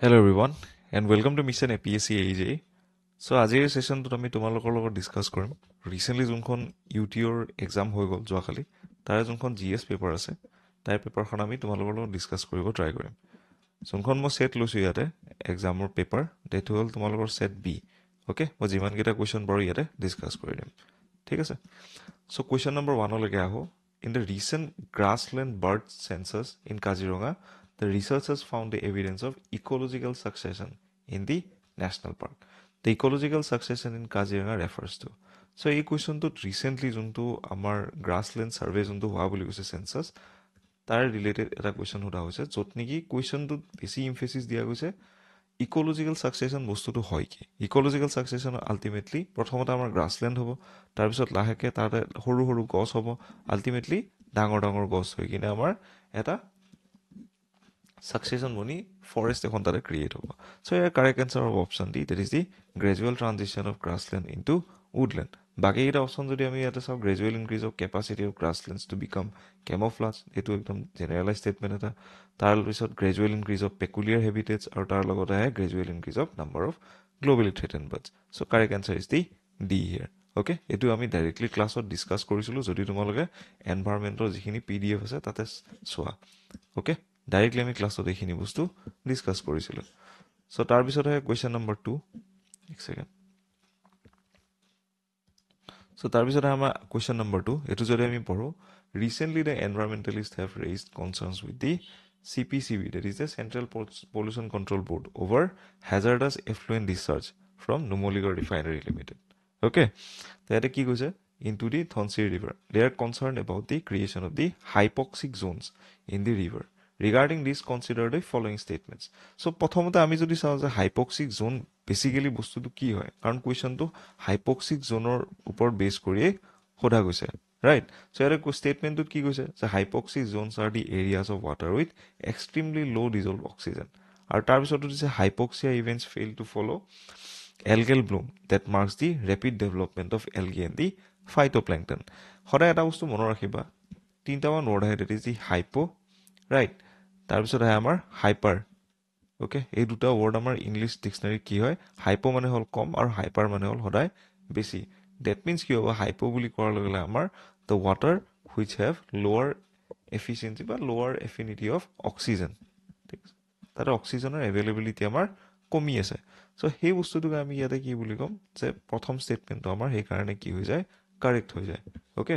Hello everyone and welcome to Mission APSC AJ. So আজিৰ সেশনটোত আমি তোমালোকৰ লগত ডিসকাস কৰিম ৰিসেন্টলি যোনখন ইউটিউৰ এক্সাম হৈ গ'ল যোৱাকালি তাৰে যোনখন জিএস পেপাৰ আছে তাৰ পেপাৰখন আমি তোমালোকৰ লগত ডিসকাস কৰিব ট্ৰাই কৰিম যোনখন মই সেট লৈছো ইয়াতে এক্সামৰ পেপাৰ ডেট হ'ল তোমালোকৰ সেট বি ওকে মই যিমান কেইটা কোৱেশ্চন বাৰু ইয়াতে ডিসকাস কৰি দিম ঠিক আছে সো কোৱেশ্চন নম্বৰ 1 লৈকে আহো in the recent grassland bird census in Kaziranga the researchers found the evidence of ecological succession in the national park. The ecological succession in Kaziranga refers to. So, এই কুৱেশ্যনটোত recently যোনটো আমাৰ grassland survey যোনটো হোৱা বুলি কৈছে census তাৰ related এটা question সোধা হৈছে য'ত নেকি কুৱেশ্যনটোত বেছি ইমফেচিছ দিয়া গৈছে ইক'লজিকেল ছাকচেশ্যন বস্তুটো হয় কি ইক'লজিকেল ছাকচেশ্যন আল্টিমেটলি প্ৰথমতে আমাৰ গ্ৰাছলেণ্ড হ'ব তাৰপিছত লাহেকৈ তাতে সৰু সৰু গছ হ'ব আল্টিমেটলি ডাঙৰ ডাঙৰ গছ হৈ কিনে আমাৰ এটা succession boni forest ekhon tare create hobo so here correct answer of option D that is the gradual transition of grassland into woodland baki eta option jodi ami eta sab gradual increase of capacity of grasslands to become camouflage etu ekdom generalized statement eta tar bisot gradual increase of peculiar habitats aru tar logote hai gradual increase of number of globally threatened birds so correct answer is the D here okay etu ami directly class ot discuss korisilu jodi tumaloge environment or jikhini pdf ase tate soa okay directly আমি ক্লাছত এইখিনি বস্তু discuss কৰিছিলো so তাৰ পিছত হয় question number 2 এক second so তাৰ পিছত আমাৰ কোৱেশ্চন নম্বৰ 2 এটো যদি আমি পঢ়ো recently the environmentalist have raised concerns with the CPCB that is the Central Pollution Control Board over hazardous effluent discharge from Numaligarh Refinery Limited okay that কি কৈছে into the Dhonseri River they are concerned about the creation of the hypoxic zones in the river regarding this consider the following statements so প্রথমতে আমি যদি চাও যে hypoxic জোন basically বস্তুটো কি হয় কারণ কোয়েশ্চনটো হাইপক্সিক জোনৰ ওপৰত বেস কৰি সোধা গৈছে right so এর স্টেটমেন্টটো কি কৈছে যে hypoxic zones are the areas of water with extremely low dissolve oxygen আর তার পিছতো দিছে hypoxia events fail to follow algal bloom that marks the rapid development of algae and the phytoplankton সদায় এটা বস্তু মনত ৰাখিবা তিনটামান ওয়াৰ্ড আহে that is the hypo right তাৰপিছত আহে আমাৰ হাইপাৰ ওকে এই দুটা ওয়াৰ্ড আমাৰ ইংলিশ ডিকশনাৰি কি হয় হাইপো মানে হল কম আৰু হাইপাৰ মানে হল সদায় বেছি দ্যাট মিন্স কি হ'ব হাইপো বুলি কোৱাৰ লগে লগে আমাৰ the water which have lower efficiency বা lower affinity of oxygen ঠিক আছে তাতে অক্সিজেনৰ এভেইলেবিলিটি আমাৰ কমি আছে সো সেই বস্তুটোক আমি ইয়াতে কি বুলি কম যে প্ৰথম স্টেটমেন্টটো আমাৰ সেই কাৰণে কি হৈ যায় কাৰেক্ট হৈ যায় ওকে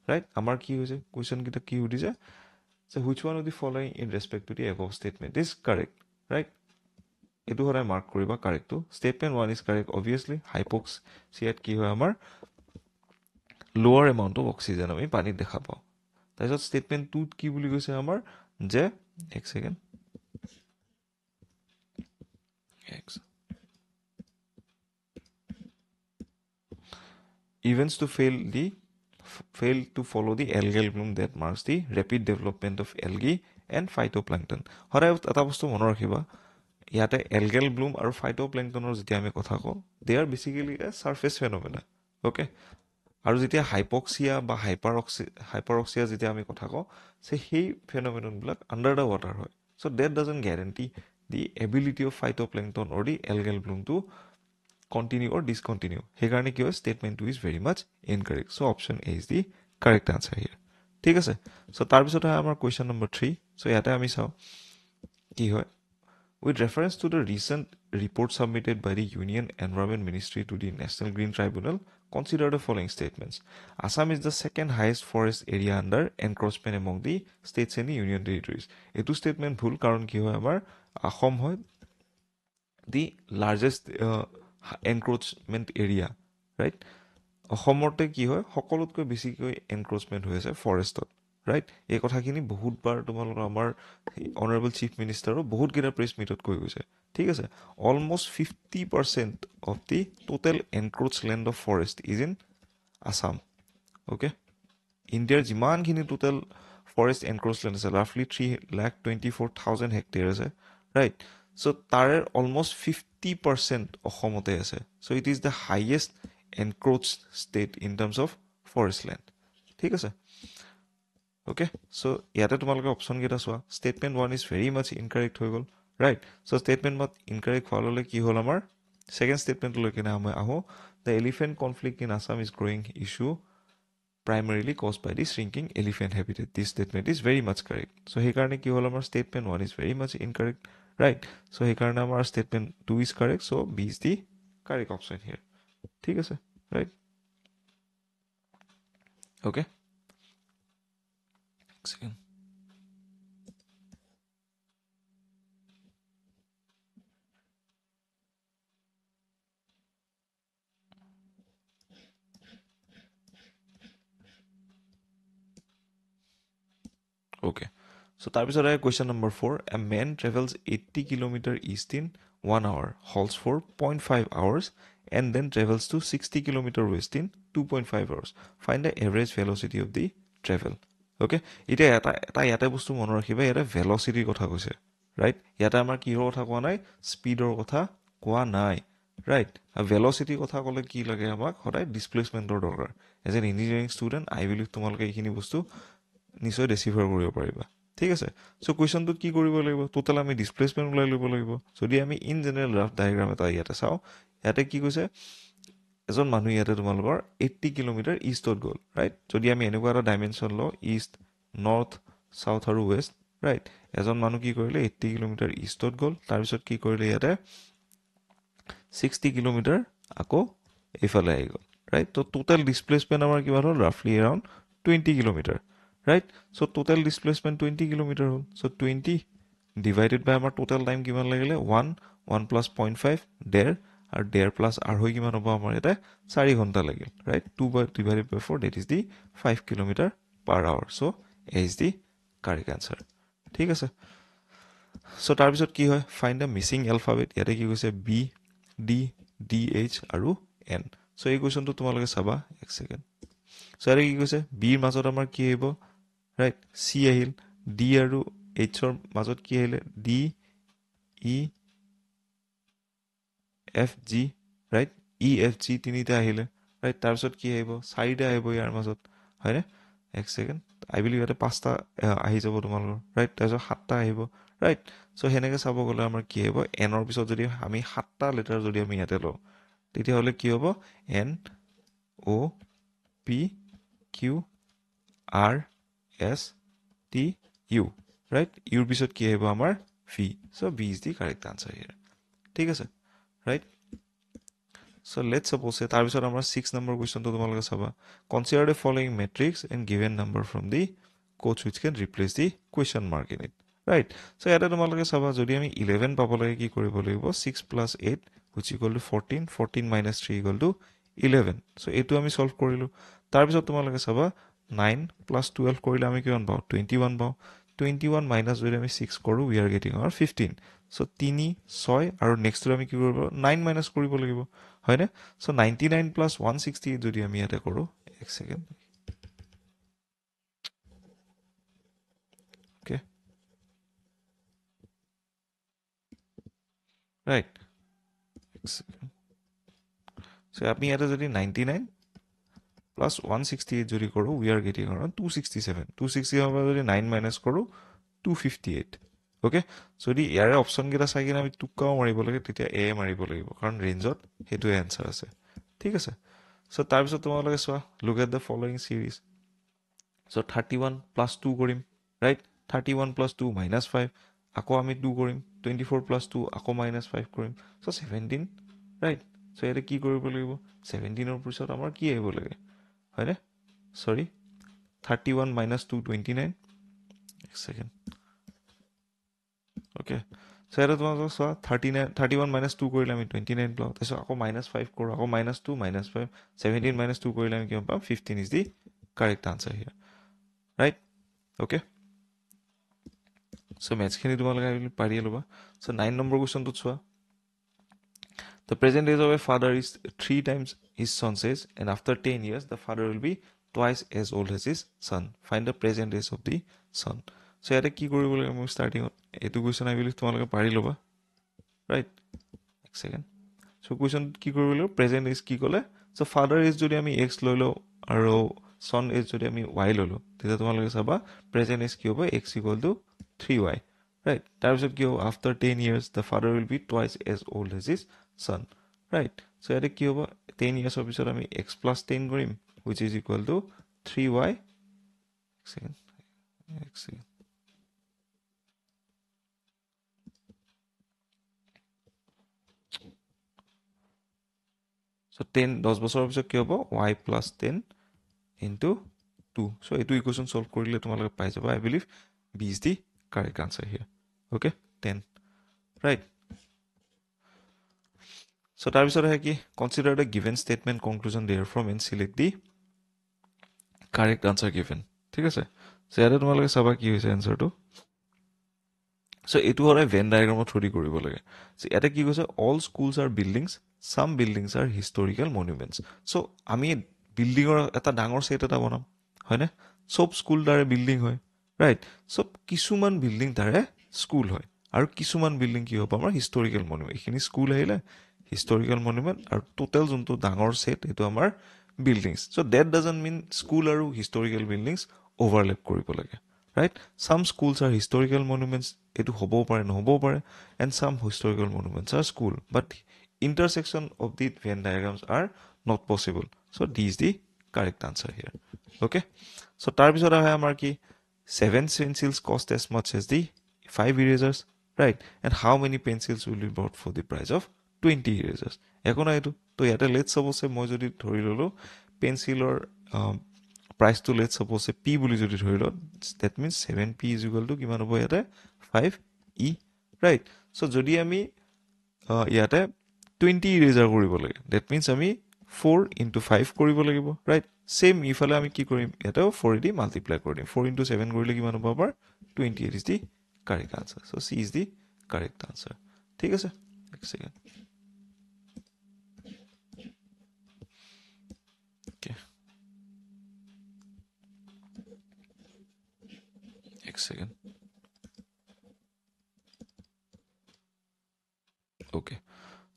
ৰাইট আমাৰ কি হৈছে কোৱেশ্চন কিটা কি সুধিছে so which one of the following in respect to the above statement is correct right etu horai mark koriba correct to statement 1 is correct obviously hypoxia ki hoy amar lower amount of oxygen ami pani dekha pao তাইছত statement 2 কি বুলি কৈছে আমাৰ যে এক second events to fail to follow the algal bloom that marks the rapid development of algae and phytoplankton হৰাই এটা বস্তু মনত ৰাখিবা ইয়াতে algal bloom আৰু phytoplanktonৰ যেতিয়া আমি কথা কওঁ they are basically a surface phenomena okay আৰু যেতিয়া হাইপক্সিয়া বা হাইপাৰক্সিয়া যেতিয়া আমি কথা কওঁ সেই ফেনোমেনন বিলাক আন্ডাৰ দা ওয়াটাৰ হয় so that doesn't guarantee the ability of phytoplankton or the algal bloom to continue or discontinue সেইকাৰণে কি হয় statement 2 is very much incorrect so option A is the correct answer here ঠিক আছে so তাৰ পিছত আমাৰ question number 3 so ইয়াতে আমি চাও কি হয় with reference to the recent report submitted by the Union Environment Ministry to the National Green Tribunal consider the following statements Assam is the second highest forest area under encroachment among the states and the union territories etu statement ভুল কাৰণ কি হয় আমাৰ অসম হয় the largest encroachment area right অসমতে কি হয় সকলোতকৈ বেছিকৈ এনক্ৰোচমেন্ট হৈ আছে ফৰেষ্টত ৰাইট এই কথাখিনি বহুতবাৰ তোমালোকৰ আমাৰ অনাৰেবল চিফ মিনিষ্টাৰো বহুত কেইটা প্ৰেছ মিটত কৈ গৈছে ঠিক আছে almost 50% of the total encroach land of forest is in Assam okay ইণ্ডিয়াৰ যিমানখিনি টোটেল ফৰেষ্ট এনক্ৰোচ লেণ্ড আছে ৰাফলি 3,24,000 হেক্টেয়াৰ আছে ৰাইট so তাৰে almost 50% অসমতে আছে so it is the highest encroached state in terms of forest land ঠিক আছে okay so ইয়াতে তোমালোকে অপচন কেইটা চোৱা statement 1 is very much incorrect হৈ গল right? So statement but incorrect follow ki hol amar second statement loke na ame aho the elephant conflict in Assam is growing issue primarily caused by the shrinking elephant habitat. This statement is very much correct. So he karne ki hol amar statement 1 is very much incorrect, right? So he karne amar statement 2 is correct. So B is the correct option here. ठीक है sir, right? Okay. Second. Okay. So তাৰপিছত আহে question number 4. A man travels 80 km east in 1 hour, halts for 0.5 hours, and then travels to 60 km west in 2.5 hours. Find the average velocity of the travel. Okay. এতিয়া এটা ইয়াতে বস্তু মনত ৰাখিবা, ইয়াতে velocity কথা কৈছে, right? ইয়াতে আমাৰ কিহৰ কথা কোৱা নাই, স্পীডৰ কথা কোৱা নাই, right? velocity কথা ক'লে কি লাগে আমাক সদায় ডিসপ্লেসমেন্টৰ দৰকাৰ. As an engineering student I believe তোমালোকে এইখিনি বস্তু নিশ্চয় ডেচিফাৰ কৰিব পাৰিবা, ঠিক আছে? চ' কুৱেশ্যনটোত কি কৰিব লাগিব, টোটেল আমি ডিছপ্লেচমেণ্ট ওলাই ল'ব লাগিব. যদি আমি ইন জেনেৰেল ৰাফ ডায়েগ্ৰাম এটা ইয়াতে চাওঁ, ইয়াতে কি কৈছে, এজন মানুহ ইয়াতে তোমালোকৰ 80 কিলোমিটাৰ ইষ্টত গ'ল, ৰাইট? যদি আমি এনেকুৱা এটা ডাইমেনশ্যন লওঁ, ইষ্ট, নৰ্থ, চাউথ আৰু ৱেষ্ট, ৰাইট? এজন মানুহ কি কৰিলে 80 কিলোমিটাৰ ইষ্টত গ'ল, তাৰপিছত কি কৰিলে ইয়াতে 60 কিলোমিটাৰ আকৌ এইফালে আহি গ'ল, ৰাইট? ত' টোটেল ডিছপ্লেচমেণ্ট আমাৰ কিমান হ'ল, ৰাফলি around 20 kilometre, right? So total displacement 20 kilometer hol. So 20 divided by our total time kiman lagile 1 plus 0.5 der are der plus আর হই কিমান হ'ব আমাৰ এটা 4 ঘন্টা লাগিল, right? 2 divided by 4, that is the 5 kilometer per hour. So A is the correct answer. ঠিক আছে? So তাৰপিছত কি হয়, find the missing alphabet. ইয়াতে কি কৈছে B, D, DH আৰু N. So এই কুৱেশ্যনটো তোমালোকে চাবা, এক ছেকেণ্ড. So ইয়াতে কি কৈছে, B ৰ মাজত আমাৰ কি আহিব, right? C আহিল, D আৰু H ৰ মাজত কি আহিলে, D, E, F, G, right? E, F, G তিনিটা আহিলে, right? তাৰপিছত কি আহিব, চাৰিটা আহিব ইয়াৰ মাজত, হয়নে? এক ছেকেণ্ড, আই বিলিভ ইয়াতে 5টা আহি যাব তোমালোকৰ, right? তাৰপিছত 7টা আহিব, right? চ' সেনেকে চাব গ'লে আমাৰ কি আহিব, এনৰ পিছত যদি আমি 7টা লেটাৰ যদি আমি ইয়াতে লওঁ, তেতিয়াহ'লে কি হ'ব, N, O, P, Q, R, S, T, U, right? Uৰ পিছত কি আহিব আমাৰ V. So B is the correct answer here. ঠিক আছে, right? So let's suppose তাৰ পিছত আমাৰ 6 নম্বৰ কুৱেশ্যনটো তোমালোকে চাবা. Consider the following matrix and given number from the quotes which can replace the question mark in it. Right? So ইয়াতে তোমালোকে চাবা, যদি আমি 11 পাব লাগে কি কৰিব লাগিব, 6 plus 8 which equal to 14, 14 minus 3 equal to 11. So এইটো আমি সলভ কৰিলো. তাৰপিছত তোমালোকে চাবা 9 plus 12 কৰিলে আমি কিমান পাওঁ, 21 পাওঁ. 21 minus যদি আমি 6 কৰোঁ, we are getting our 15. So 3, 6 আৰু নেক্সটটো আমি কি কৰিব, 9 মাইনাছ কৰিব লাগিব, হয়নে? So 99 plus 160 যদি আমি ইয়াতে কৰোঁ, এক ছেকেণ্ড, okay, right? So আমি ইয়াতে যদি 99 plus 168 যদি কৰোঁ, we are getting around 267. 267 যদি 9 মাইনাছ কৰোঁ, 258. অ'কে, যদি ইয়াৰে অপশ্যনকেইটা চাই কিনে আমি টুকাও মাৰিব লাগে, তেতিয়া এ মাৰিব লাগিব, কাৰণ ৰেঞ্জত সেইটোৱে এনচাৰ আছে, ঠিক আছে? চ' তাৰপিছত তোমালোকে চোৱা, look at the following series. So' 31 plus 2 কৰিম, ৰাইট? 31 প্লাছ 2 মাইনাছ 5, আকৌ আমি 2 কৰিম, 24 প্লাছ 2 আকৌ মাইনাছ 5 কৰিম, চ' 17, ৰাইট? চ' ইয়াতে কি কৰিব লাগিব, 17ৰ পিছত আমাৰ কি আহিব লাগে, হয়নে? চৰি, 31 মাইনাছ 2, 29. এক ছেকেণ্ড, অ'কে। চ' ইয়াতে তোমালোকক চোৱা, 31 মাইনাছ 2 কৰিলে আমি 29 পাওঁ, তাৰপিছত আকৌ মাইনাছ 5 কৰোঁ, আকৌ মাইনাছ 2, মাইনাছ 5, 17 মাইনাছ 2 কৰিলে আমি কিমান পাম, 15 is the correct answer here, right? Okay, so' মেথছখিনি তোমালোকে পাৰিয়ে ল'বা. চ' 9 নম্বৰ কুৱেশ্যনটোত চোৱা. The present age of a father is 3 times his son's age, and after 10 years, the father will be twice as old as his son. Find the present age of the son. So ইয়াতে কি কৰিব লাগে, মই ষ্টাৰ্টিঙত এইটো question আহি বুলি তোমালোকে পাৰি ল'বা, ৰাইট? এক ছেকেণ্ড. চ' কুৱেশ্যনটোত কি কৰিব লাগিব, প্ৰেজেণ্ট এজ কি ক'লে, চ' ফাদাৰ এজ যদি আমি এক্স লৈ লওঁ আৰু চন এজ যদি আমি ৱাই লৈ লওঁ, তেতিয়া তোমালোকে চাবা প্ৰেজেণ্ট এজ কি হ'ব, x equal to 3y, right? তাৰপিছত কি হ'ব after 10 years the father will be twice as old as his son, right? So ইয়াতে কি হ'ব 10 years of পিছত আমি x plus 10 কৰিম which is equal to 3y second x second. So 10 বছৰৰ পিছত কি হ'ব y plus 10 into 2. So এইটো ইকুৱেশ্যন সলভ কৰিলে তোমালোকে পাই যাবা I believe B is the correct answer here. Okay, 10, right? So তাৰপিছত আহে কি consider the given statement conclusion therefrom and select the correct answer given. ঠিক আছে, so ইয়াতে তোমালোকে চাবা কি হৈছে এনসাৰটো. So এইটো হলে ভেন ডায়াগ্ৰামৰ থ্ৰুদি কৰিব লাগে. So ইয়াতে কি কৈছে all schools are buildings, some buildings are historical monuments. So আমি বিল্ডিঙৰ এটা ডাঙৰ সেট এটা বনাম হয়নে, সব স্কুল তাৰে বিল্ডিং হয়, ৰাইট? সব কিছুমান বিল্ডিং তাৰে স্কুল হয় আৰু কিছুমান বিল্ডিং কি হ'ব আমাৰ হিষ্টৰিকেল মনুমেণ্ট. এইখিনি স্কুল আহিলে হিষ্টৰিকেল মনুমেণ্ট আৰু টোটেল যোনটো ডাঙৰ সেট এইটো আমাৰ buildings. So' that doesn't mean school আৰু হিষ্টৰিকেল বিল্ডিংছ অভাৰলেপ কৰিব লাগে, ৰাইট? চাম স্কুলছ আৰ হিষ্টৰিকেল মনুমেণ্টছ, এইটো হ'বও পাৰে নহ'বও পাৰে, এণ্ড চাম historical monuments R school, but intersection of the Venn diagrams are not possible. So D is the correct answer here. Okay, so tarpisot ahe amar ki 7 pencils cost as much as the 5 erasers, right? And how many pencils will be bought for the price of 20 erasers? Ekona etu to yate let's suppose moi jodi dhori lolo pencilor price to let's suppose p boli jodi dhori lo, that means 7p is equal to kiman hobo yate 5e, right? So jodi ami yate 20 eraser কৰিব লাগে, that means আমি 4 into 5 কৰিব লাগিব, right? same ইফালে আমি কি কৰিম এটাও 4 দি মাল্টিপ্লাই কৰি দিম, 4 into 7 কৰিলে কিমান হ'ব আমাৰ 28 is the correct answer. So C is the correct answer. ঠিক আছে, এক সেকেন্ড. Okay, এক second. Okay,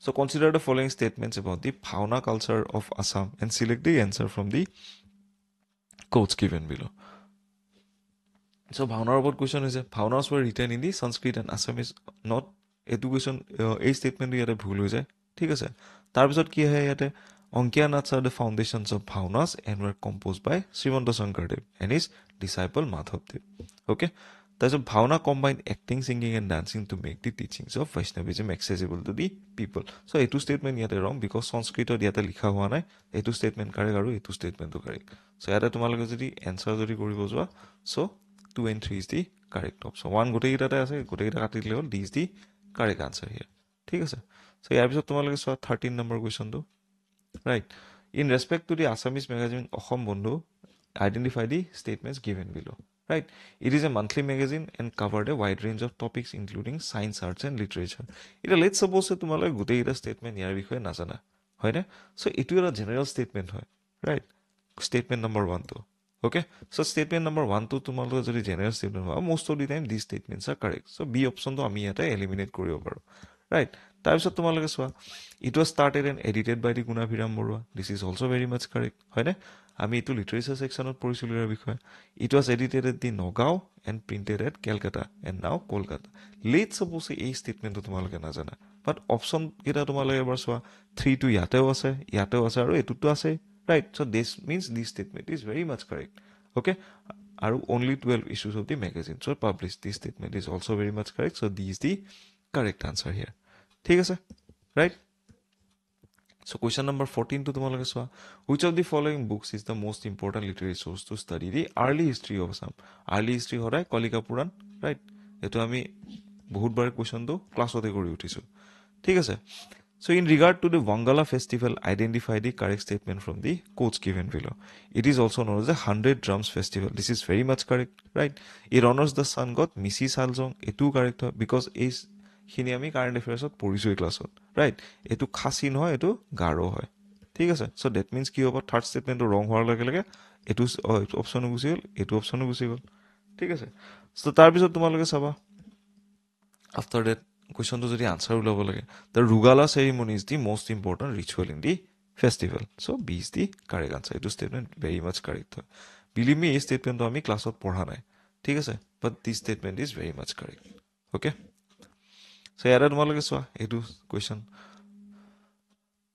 so consider the following statements about the Bhauna culture of Assam and select the answer from the quotes given below. So Bhaunar about question is Bhaunas were written in the Sanskrit and Assamese, not education. A statement yate bhul hoy jay, thik ase. Tar pisot ki hai yate Ankiya Naths are the foundations of Bhaunas and were composed by Srimanta Shankardev and his disciple Madhavdev. Okay, that's a Bhauna combined acting, singing and dancing to make the teachings of Vaishnavism accessible to the people. So etu statement yate wrong because Sanskrit yate likha hua nai, etu statement correct aru etu statement to correct. So yate tomaloke jodi answer jodi koribo joa, so 2 and 3 is the correct option. 1 গোটেই কেইটাতে আছে, গোটেই কেইটা কাটি দিলে হ'ল, D is the correct answer here. ঠিক আছে, so ইয়াৰ পিছত তোমালোকে চোৱা 13 number কুৱেশ্যনটো, right? In respect to the Assamese magazine Ahom Bondhu, identify the statements given below, right? It is a monthly magazine and covered a wide range of topics including science, arts and literature. Ita let's suppose তোমালোকে গোটেই কেইটা statement ইয়াৰ বিষয়ে নাজানা হয়নে, so এইটো এটা general statement হয়, right? Statement number 1 to. Okay, so statement number 1 to tomorrow is a general statement. Most of the time these statements are correct. So B option to ami eta eliminate kori obaru, right? Types of tomorrow it was started and edited by the Gunabiram Borua. This is also very much correct. Hoine ami itu literature section of porisulira bikhoy. It was edited at the Nogao and printed at Calcutta and now Kolkata. Let's suppose a statement to tomorrow nazana, but option kita tomorrow ever swa 3 to yate ase aru etu to ase. Right, so this means this statement is very much correct. Okay, are only 12 issues of the magazine so published. This statement is also very much correct. So this is the correct answer here. ঠিক আছে, right? So question number 14 to তোমালোকে চোৱা, which of the following books is the most important literary source to study the early history of Assam? Early history হৰাই কলিকা Purana, right? এটো আমি বহুত বাৰ কুৱেশ্যনটো ক্লাছতে কৰি উঠিছো, ঠিক আছে? So in regard to the Wangala festival, identify the correct statement from the quotes given below. It is also known as the 100 Drums Festival. This is very much correct, right? It honors the sun god Misi Saljong. Etu correct because is hini ami current affairs of porisoi class, right? Etu khasin hoy, etu garo hoy. ঠিক আছে, so that means কি হ'ব third statement to wrong হোৱাৰ লগে লগে এটো option গুছি গল, এটো অপচন গুছি গল, ঠিক আছে? so তাৰ পিছত তোমালোকে চাবা after that question to যদি answer ওলাব লাগে, the Rugala ceremony is the most important ritual in the festival. So B is the correct answer. This statement very much correct. Believe me, this statement to ami class ot পঢ়া নাই, ঠিক আছে, but this statement is very much correct. Okay so ইয়াতে তোমালোকে চোৱা এইটো question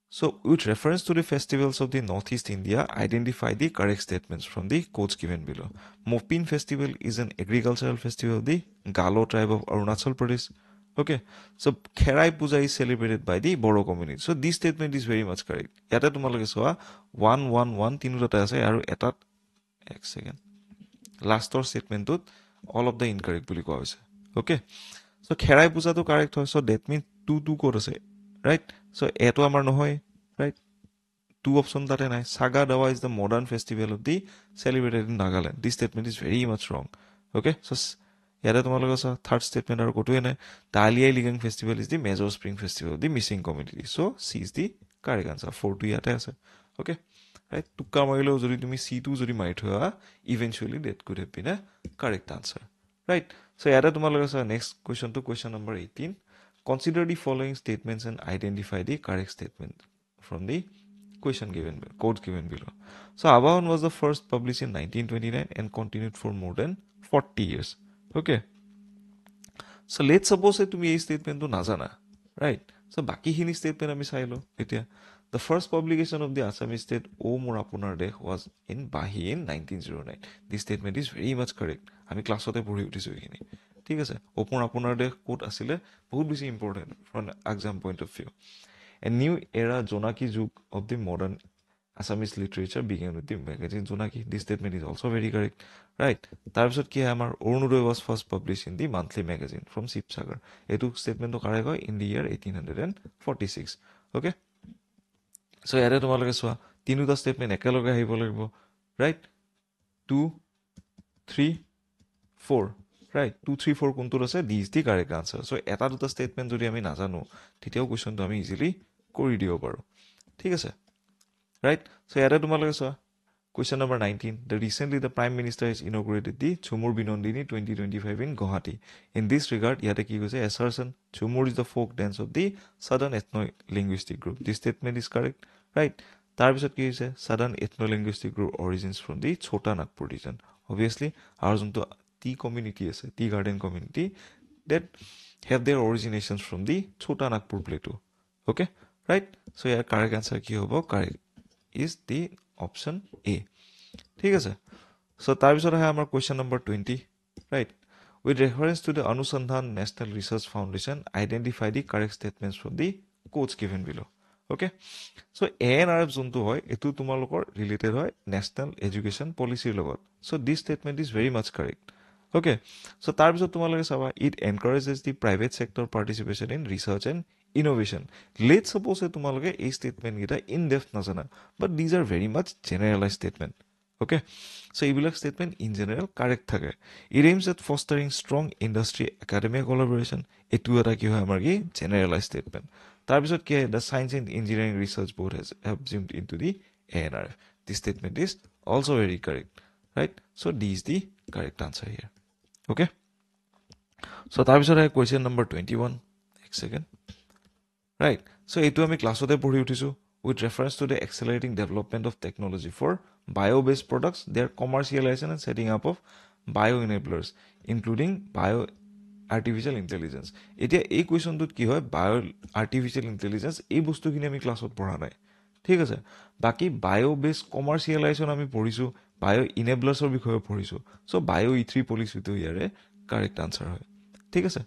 So, with reference to the festivals of the Northeast India, identify the correct statements from the quotes given below. Mopin Festival is an agricultural festival of the Galo tribe of Arunachal Pradesh. Okay, so Kherai Puja is celebrated by the Boro community. So, this statement is very much correct. Yata tumalage soa 111 tinutata ase aru etat ek second. Lastor statement tut all of the incorrect buli koa hoise. Okay, so Kherai Puja to correct hoy. So that means 2 code ase, right? So eto amar nohoy, right? 2 option that and Saga Dawa is the modern festival of the celebrated in Nagaland. This statement is very much wrong. Okay, so yada tomaloga sa third statement or kotu ene the Aliyai Ligang festival is the major spring festival of the missing community. So C is the correct answer. 4 to yata ase. Okay, right? Tukka marilo jodi tumi C2 jodi mari thoya eventually that could have been a correct answer. Right? So yada tomaloga sa next question to question number 18. Consider the following statements and identify the correct statement from the question given, quotes given below. So Avahan was the first published in 1929 and continued for more than 40 years. Okay. So let's suppose that tumi ei statement to najana, right? So baki hini statement ami sailo etia. The first publication of the Assamese state O Mor Apunar Desh was in Bahi in 1909. This statement is very much correct. Ami class ote pori utisu ehini. ঠিক আছে O Mor Apunar Desh quote asile bahut beshi important from exam point of view. A new era Jonaki Juk of the modern Assamese literature began with the magazine Jonaki. This statement is also very correct, right? Tarpisot ki amar Orunodoy was first published in the monthly magazine from Sipsagar. Etu statement to correct hoy in the year 1846. Okay? So yare tomaloke soa tinuta statement ekaloge ahibo lagibo, right? 2 3 4, right? 2 3 4 kuntur ase this is the correct answer. So eta duta statement jodi ami najano titio question to ami easily kori dibo paru. ঠিক আছে, right? So ইয়াতে তোমালোকে চোৱা question number 19. Recently the Prime Minister has inaugurated the Chumur Binondini 2025 in Guwahati. In this regard, ইয়াতে কি কৈছে assertion Chumur is the folk dance of the Southern ethno-linguistic group. This statement is correct, right? তাৰপিছত কি হৈছে Southern ethno-linguistic group origins from the Chota Nagpur region. Obviously, our যোনটো tea community আছে, tea garden community that have their originations from the Chota Nagpur plateau. Okay, right? So year correct answer কি হ'ব? Correct is the option A. ঠিক আছে, so তাৰপিছত আহে আমাৰ question number 20, right? With reference to the Anusandhan National Research Foundation, identify the correct statements from the quotes given below. Okay, so ANRF যোনটো হয় এটো তোমালোকৰ related হয় National Education Policy লগত. So this statement is very much correct. Okay, so তাৰপিছত তোমালোকে চাবা it encourages the private sector participation in research and innovation. Let's suppose that তোমালোকে এই statement গিটা in depth নাজানা, but these are very much generalized statement. Okay, so এইবিলাক statement in general correct থাকে. It aims at fostering strong industry academic collaboration. এটো এটা কি হয় আমাৰ কি generalized statement. তাৰপিছত কি the Science and Engineering Research Board has assumed into the ANRF. This statement is also very correct, right? So D is the correct answer here. Okay, so তাৰপিছত আহে question number 21. এক second, right? So এইটো আমি ক্লাছতে পঢ়ি উঠিছো with reference to the accelerating development of technology for bio-based products, their commercialization and setting up of bio-enablers, including bio-artificial intelligence. এতিয়া এই কুৱেশ্যনটোত কি হয় bio-artificial intelligence এই বস্তুখিনি আমি ক্লাছত পঢ়া নাই, ঠিক আছে? বাকি bio-based commercialization আমি পঢ়িছো, bio-enablers বিষয়ে পঢ়িছো. So bio-E3 পলিচিটো ইয়াৰে correct answer হয়, ঠিক আছে?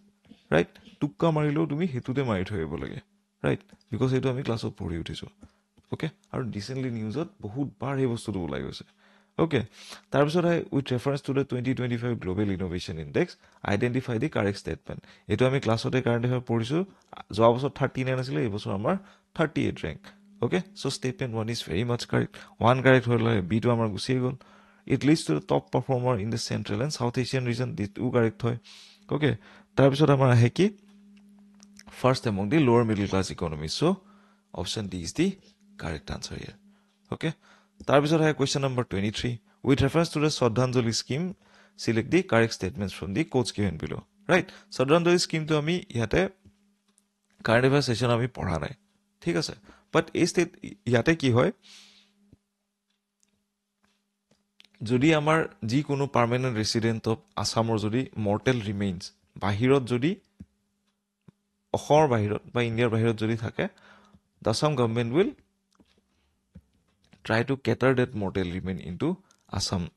Right? টুক্কা মাৰিলেও তুমি হেতুতে মাৰি থৈ আহিব লাগে, right? Because এইটো আমি ক্লাছত পঢ়ি উঠিছো. Okay, আৰু ৰিসেন্টলি নিউজত বহুত বাৰ এই বস্তুটো ওলাই গৈছে. Okay, তাৰপিছত with reference to the 2025 Global Innovation Index, identify the correct statement. এইটো আমি ক্লাছতে কাৰেণ্ট এফেয়াৰ পঢ়িছো, যোৱা বছৰ 39 আছিলে, এই বছৰ আমাৰ 38 rank. Okay, so statement 1 is very much correct. 1 correct হলে B টো আমাৰ গুছিয়ে গ'ল. It leads to the top performer in the Central and South Asian region. This 2 correct হয়. Okay, তাৰপিছত আমাৰ আহে কি first among the lower middle class economies. So option D is the correct answer here. Okay, তাৰপিছত আহে question number 23. With reference to the Shraddhanjali scheme, select the correct statements from the quotes given below. Right? Shraddhanjali scheme to আমি ইয়াতে current affairs session আমি পঢ়া নাই, ঠিক আছে? But এই state ইয়াতে কি হয় যদি আমাৰ যি কোনো পাৰ্মানেন্ট ৰেসিডেন্ট অফ আসামৰ যদি মৰ্টেল ৰিমেইনছ বাহিৰত যদি অসমৰ বাহিৰত বা ইণ্ডিয়াৰ বাহিৰত যদি থাকে the Assam government will try to cater that mortal remain into Assam.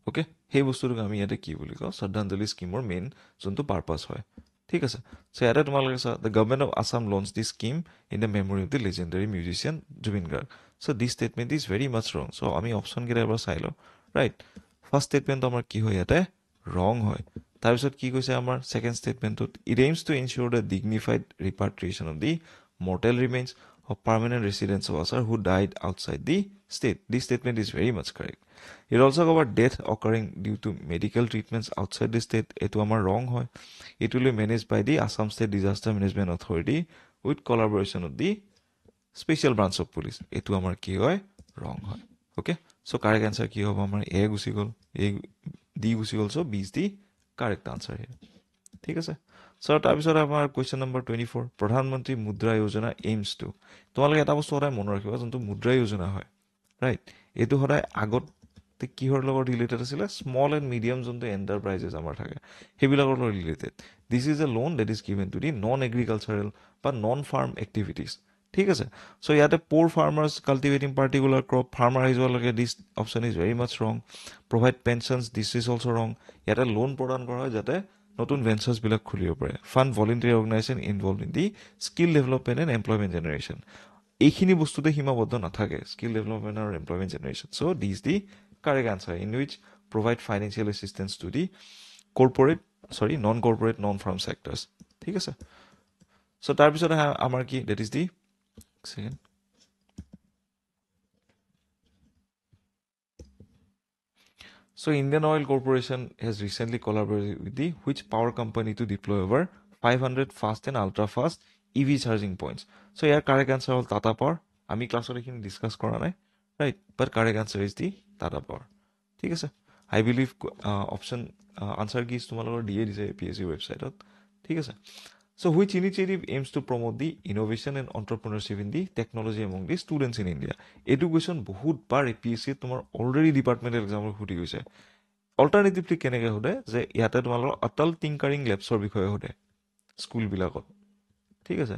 Okay, সেই বস্তুটোক আমি ইয়াতে কি বুলি কওঁ শ্ৰদ্ধাঞ্জলি স্কিমৰ মেইন যোনটো পাৰপাছ হয় ঠিক আছে সো ইয়াতে তোমালোকে চোৱা the government of Assam launched this scheme in the memory of the legendary musician Jubin Garg. So this statement is very much wrong. So আমি অপশ্যন কেইটা এবাৰ চাই লওঁ ৰাইট ফাৰ্ষ্ট ষ্টেটমেণ্ট আমাৰ কি হয় ইয়াতে ৰং হয় তাৰপিছত কি কৈছে আমাৰ second ষ্টেটমেণ্টত it aims to ensure the dignified repatriation of the mortal remains of permanent residents of Assam who died outside the state. This statement is very much correct. It also covers death occurring due to medical treatments outside the state. Etu amar wrong hoy. It will be managed by the Assam State Disaster Management Authority with collaboration of the Special Branch of Police. Etu amar ki hoy wrong hoy. Okay. So correct answer ki hob amar A gusi gol. A D gusi gol. So B is the correct answer here. ঠিক আছে so তাৰপিছত আমাৰ question number 24 প্ৰধানমন্ত্ৰী মুদ্ৰা যোজনা aims to তোমালোকে এটা বস্তু সদায় মনত ৰাখিবা যোনটো মুদ্ৰা যোজনা হয় ৰাইট এইটো সদায় আগত কিহৰ লগত ৰিলেটেড আছিলে স্মল এণ্ড মিডিয়াম যোনটো এণ্টাৰপ্ৰাইজেছ আমাৰ থাকে সেইবিলাকৰ লগত related this is a loan that is given to the non agricultural বা নন ফাৰ্ম এক্টিভিটিজ ঠিক আছে সো ইয়াতে poor farmers cultivating particular crop farmer আহি যোৱাৰ লগে this option is very much wrong provide pensions this is also' wrong ইয়াতে loan প্ৰদান কৰা হয় যাতে নতুন ভেঞ্চাৰ্ছবিলাক খুলিব পাৰে fund voluntary organisation involve in the skill development and employment generation এইখিনি বস্তুতে সীমাবদ্ধ নাথাকে স্কিল ডেভেলপমেণ্ট আৰু employment generation so' this the correct answer in which provide financial assistance to the non corporate non farm sectors ঠিক আছে so' তাৰপিছত আমাৰ কি that is the second So Indian Oil Corporation has recently collaborated with the which power company to deploy over 500 fast and ultra fast EV charging points. So here correct answer all Tata Power. Ami class ekhini discuss kora nai right but correct answer is the Tata Power. ঠিক আছে I believe option answer keys তোমালোকৰ দিয়ে দিছে APSC website ঠিক আছে So which initiative aims to promote the innovation and entrepreneurship in the technology among the students in India? Education বহুত বাৰ APSC তোমাৰ already departmental exam সুধি গৈছে অল্টাৰনেটিভলি কেনেকৈ সোধে যে ইয়াতে তোমালোকৰ অটল টিংকাৰিং লেবছৰ বিষয়ে সোধে স্কুলবিলাকত ঠিক আছে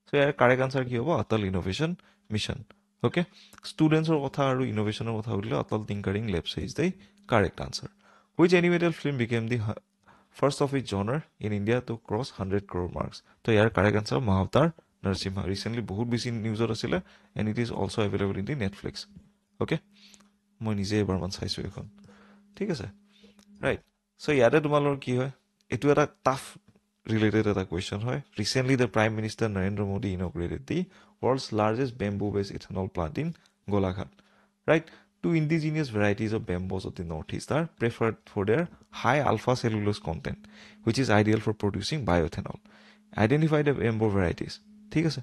চ' ইয়াৰ কাৰেক্ট আনচাৰ কি হ'ব অটল ইন'ভেশ্যন মিছন অ'কে ষ্টুডেণ্টছৰ কথা আৰু ইন'ভেশ্যনৰ কথা সুধিলে Atal tinkering labs is the correct answer which animated film became the first of its genre in India to cross 100 crore marks তো ইয়াৰ correct answer Mahavatar Narsimha recently বহুত বেছি নিউজত আছিলে and it is also' available in the Netflix okay মই নিজে এবাৰমান চাইছোঁ এইখন ঠিক আছে ৰাইট চ' ইয়াতে তোমালোকৰ কি হয় এইটো এটা টাফ ৰিলেটেড এটা কুৱেশ্যন হয় recently the prime minister Narendra Modi inaugurated the world's largest bamboo based ethanol plant in Golaghat right Two indigenous varieties of bamboos of the northeast are preferred for their high alpha cellulose content, which is ideal for producing bioethanol. Identify the bamboo varieties. ঠিক আছে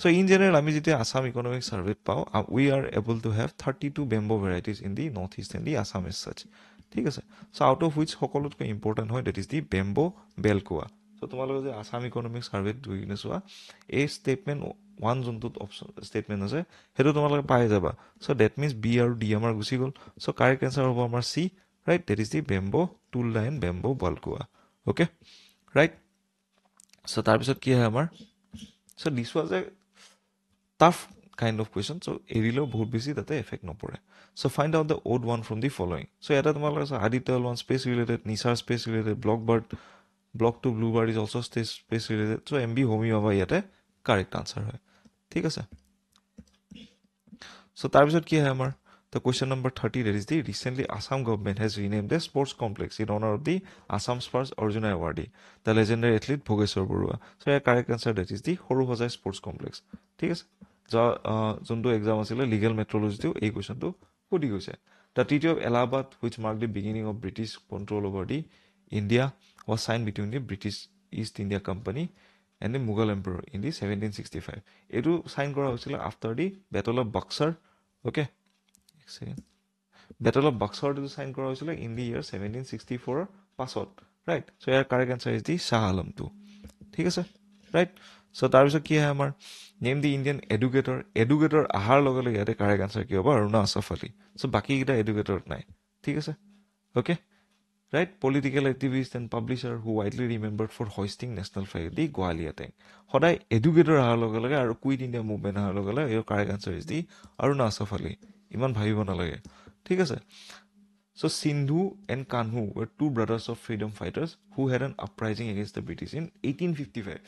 so in general আমি যেতিয়া Assam economic survey পাওঁ we are able to have 32 bamboo varieties in the northeast and the Assam as such ঠিক আছে so out of which সকলোতকৈ important হয় that is the bamboo belkoa so তোমালোকে যে Assam economic survey ধৰি কিনে চোৱা এই statement ওৱান যোনটোত অপশ্যন ষ্টেটমেণ্ট আছে সেইটো তোমালোকে পাই যাবা চ' ডেট মিনছ বি আৰু ডি আমাৰ গুচি গ'ল চ' কাৰেক্ট এনচাৰ হ'ব আমাৰ C right that is the bamboo tulda and bamboo balcooa okay right so' তাৰপিছত কি হয় আমাৰ so' this was a tough kind of question so' এৰিলেও বহুত বেছি তাতে এফেক্ট নপৰে so' find out the odd one from the following so' এটা তোমালোকে Aditya one space related NISAR space related block two blue bird is also' space related so' M B Homi Bhabha ইয়াতে correct answer হয় ঠিক আছে চ' তাৰপিছত কি হয় আমাৰ the question number 30 that is the recently Assam government has renamed the sports complex in honor of the Assam's first Arjuna awardee the legendary athlete Bhogeshwar Barua so a correct answer that is the Horu Hozai sports complex ঠিক আছে যোনটো exam আছিলে legal মেট্ৰলজিটো এই কুৱেশ্যনটো সুধি গৈছে the treaty of Allahabad which marked the beginning of British control over the India was signed between the British East India Company and the Mughal Emperor in the 1765 এইটো sign কৰা হৈছিল after the battle of Buxar okay battle of Buxar to sign কৰা হৈছিল in the year 1764 পাছত right so year correct answer is the Shah Alam 2 ঠিক আছে right so তাৰপিছত কি হয় আমাৰ name the Indian educator আহাৰ লগে লগে ইয়াতে correct answer কি হ'ব অৰুণা আছফ আলী so বাকী কেইটা educator নাই ঠিক আছে okay right? Political activist and publisher who widely remembered for hoisting national flag the Gwalior tank. Hodai educator ahar loge loge aru quit India movement ahar loge loge your correct answer is the Aruna Asaf Ali. Iman bhabibo nalage. ঠিক আছে? So Sindhu and Kanhu were two brothers of freedom fighters who had an uprising against the British in 1855.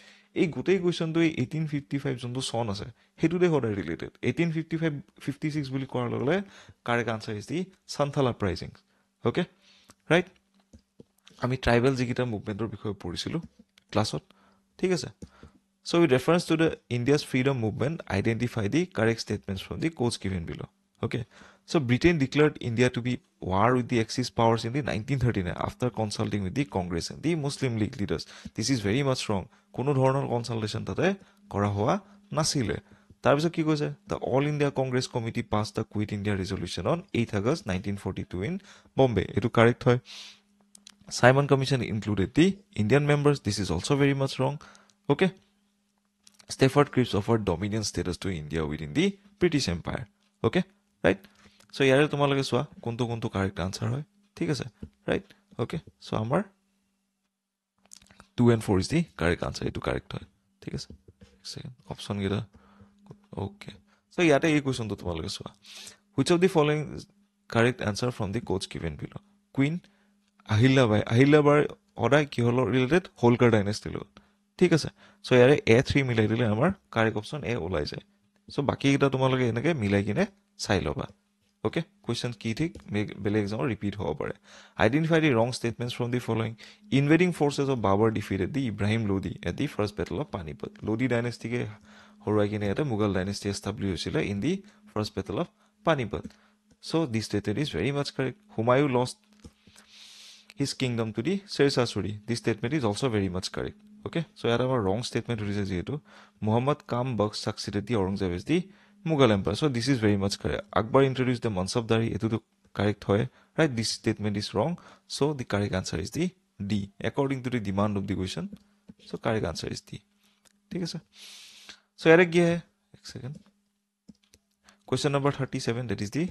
এই গোটেই কুৱেশ্যনটো এই 1855 যোনটো চন আছে সেইটোতে সদায় ৰিলেটেড 1855-56 বুলি কোৱাৰ লগে লগে correct answer is the Santhal uprising okay right আমি ট্ৰাইবেল যিকেইটা মুভমেণ্টৰ বিষয়ে পঢ়িছিলোঁ ক্লাছত ঠিক আছে so' with reference to the India's freedom movement identify the correct statements from the codes given below okay So Britain declared India to be war with the Axis powers in the 1939 after consulting with the Congress and the Muslim League leaders. This is very much wrong. কোনো ধৰণৰ কনসালটেশ্যন তাতে কৰা হোৱা নাছিলে তাৰপিছত কি কৈছে the all India Congress committee pass the quit India resolution on 8 August 1942 in Bombay এইটো কাৰেক্ট হয় Simon Commission included the Indian members. This is also very much wrong. Okay. Stafford Cripps offered dominion status to India within the British Empire. Okay. Right. So ইয়াৰে তোমালোকে চোৱা কোনটো কোনটো correct answer হয় ঠিক আছে ৰাইট ওকে সো আমাৰ 2 and 4 is the correct answer এইটো কাৰেক্ট হয় ঠিক আছে সেকেন্ড অপচন গিটা ওকে সো ইয়াতে এই কোৱেশ্যনটো তোমালোকে চোৱা which of the following correct answer from the quotes given below queen আহিল্লাবাই সদায় কি হল ৰিলেটেড হোলকাৰ ডাইনেষ্টি লগত ঠিক আছে সো ইয়াৰে A3 মিলাই দিলে আমাৰ কাৰেক্ট অপচন এ ওলাই যায় সো বাকি কিটা তোমালোকে এনেকে মিলাই কিনে চাই লবা Okay, question key thik bele exam repeat hobo pare. Identify the wrong statements from the following. Invading forces of Babur defeated the Ibrahim Lodi at the first battle of Panipat. Lodi dynasty ke horai kine ate Mughal dynasty established hoisile in the first battle of Panipat. So this statement is very much correct. Humayun lost his kingdom to the Sher Shah Suri. This statement is also very much correct. Okay, so here our wrong statement is here. Muhammad Kam Baksh succeeded the Aurangzeb as the Mughal Empire. So this is very much correct. Akbar introduced the Mansabdari. Etu to correct hoy. Right? This statement is wrong. So the correct answer is the D. According to the demand of the question. So correct answer is D. ठीक है sir. So here क्या है? एक second. Question number 37. That is the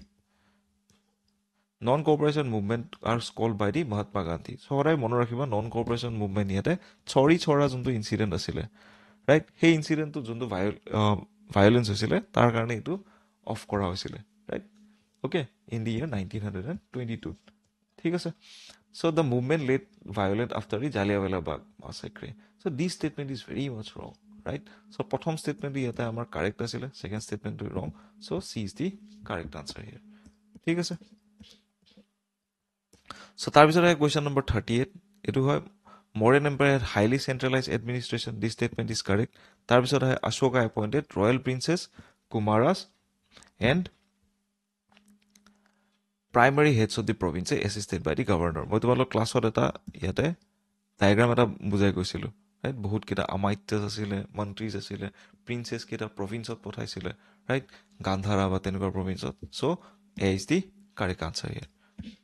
non-cooperation movement are called by the Mahatma Gandhi. So horai mono rakhiba non-cooperation movement yate chori chora junto incident asile. Right? Hey incident to junto violence হৈছিলে তাৰ কাৰণে এটো off কৰা হৈছিলে right okay in the year 1922 ঠিক আছে so the movement let violent after the Jallianwala Bagh massacre so this statement is very much wrong right so প্ৰথম statement ইয়াতে আমাৰ কাৰেক্ট আছিলে second statement wrong so C is the correct answer here ঠিক আছে so তাৰ পিছত কোৱেশ্চন নম্বৰ 38 এটো হয় Mauryan Empire had highly centralized administration. This statement is correct. Tarpisot Ashoka appointed royal princess, Kumaras, and primary heads of the province assisted by the governor. Moi tumalo class ot eta yate diagram eta bujai goisilu. Right? Bahut kita amaityas asile, mantris asile, princess kita province ot pothaisile. Right? Gandhara ba tenukar province ot. So A is the correct answer here.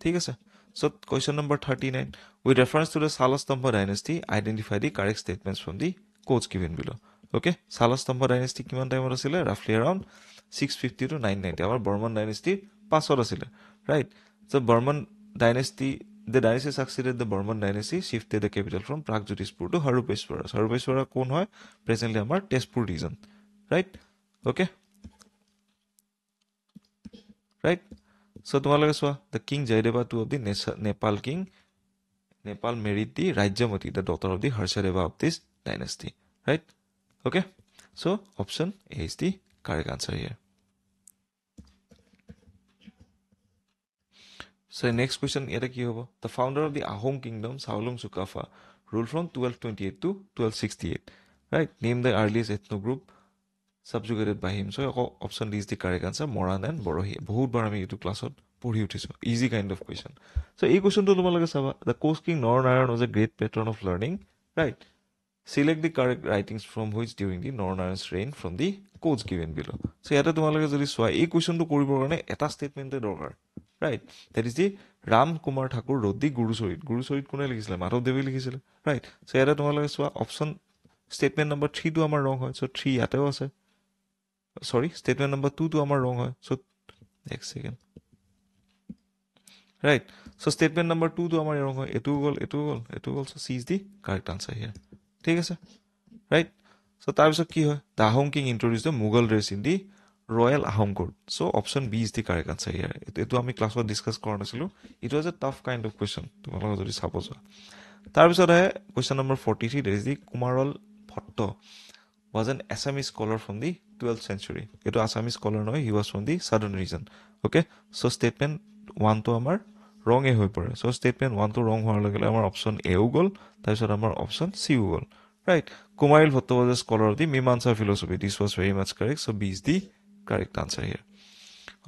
ঠিক আছে So question number 39 with reference to the Salastambha dynasty identify the correct statements from the quotes given below okay Salastambha dynasty kiman time asile roughly around 650 to 990 our Burman dynasty pasor asile right so Burman dynasty the dynasty succeeded the Burman dynasty shifted the capital from Pragjotishpur to Harupeshwara kon hoy presently amar Tezpur region right okay right So তোমালোকে চোৱা the King Jayadeva II of the Nepal king Nepal married the Rajyamati the daughter of the Harshadeva of this dynasty right okay so option A is the correct answer here so next question eta ki hobo the founder of the Ahom kingdom Saolung Sukapha ruled from 1228 to 1268 right name the earliest ethno group subjugated by him. So option D is the correct answer. Moran and Borohi. बहुत बार हमें ये class on पढ़ी उठी so easy kind of question. So ये question तो तुम्हारे लगे सब the coach king Naranarayan was a great patron of learning, right? Select the correct writings from which during the Naranarayan's reign from the quotes given below. So याते तुम्हारे लगे जल्दी सोआ ये question तो कोई बोलने एटा statement ते दरकार, right? That is the Ram Kumar Thakur wrote the Guru Sorit कोने लिखिसले माधव देवी लिखिसले, right? So याते तुम्हारे लगे सोआ option statement number 3 तो हमारा wrong है, so 3 याते वासे Sorry, statement number 2 to amar wrong hoy. So next second. right? So statement number 2 to amar wrong hoy, etu gol, so C is the correct answer here. ঠিক আছে, right? So tar bisot ki hoy, the Ahom king introduced the Mughal race in the Royal Ahom court. So option B is the correct answer here. Etu ami class wa discuss kora nasilu. It was a tough kind of question, tumaloga jodi suppose. tar bisot ahe question number 43, that is the Kumarol Bhatto was an Assamese scholar from the 12th century. Etu Assamese scholar noy, he was from the southern region. Okay, so statement 1 to amar wrong e hoi pore. So statement 1 to wrong hoar logele amar option A u gol, tar bisot amar option C u gol, right? Kumaril Bhatto was a scholar of the Mimamsa philosophy. This was very much correct, so B is the correct answer here.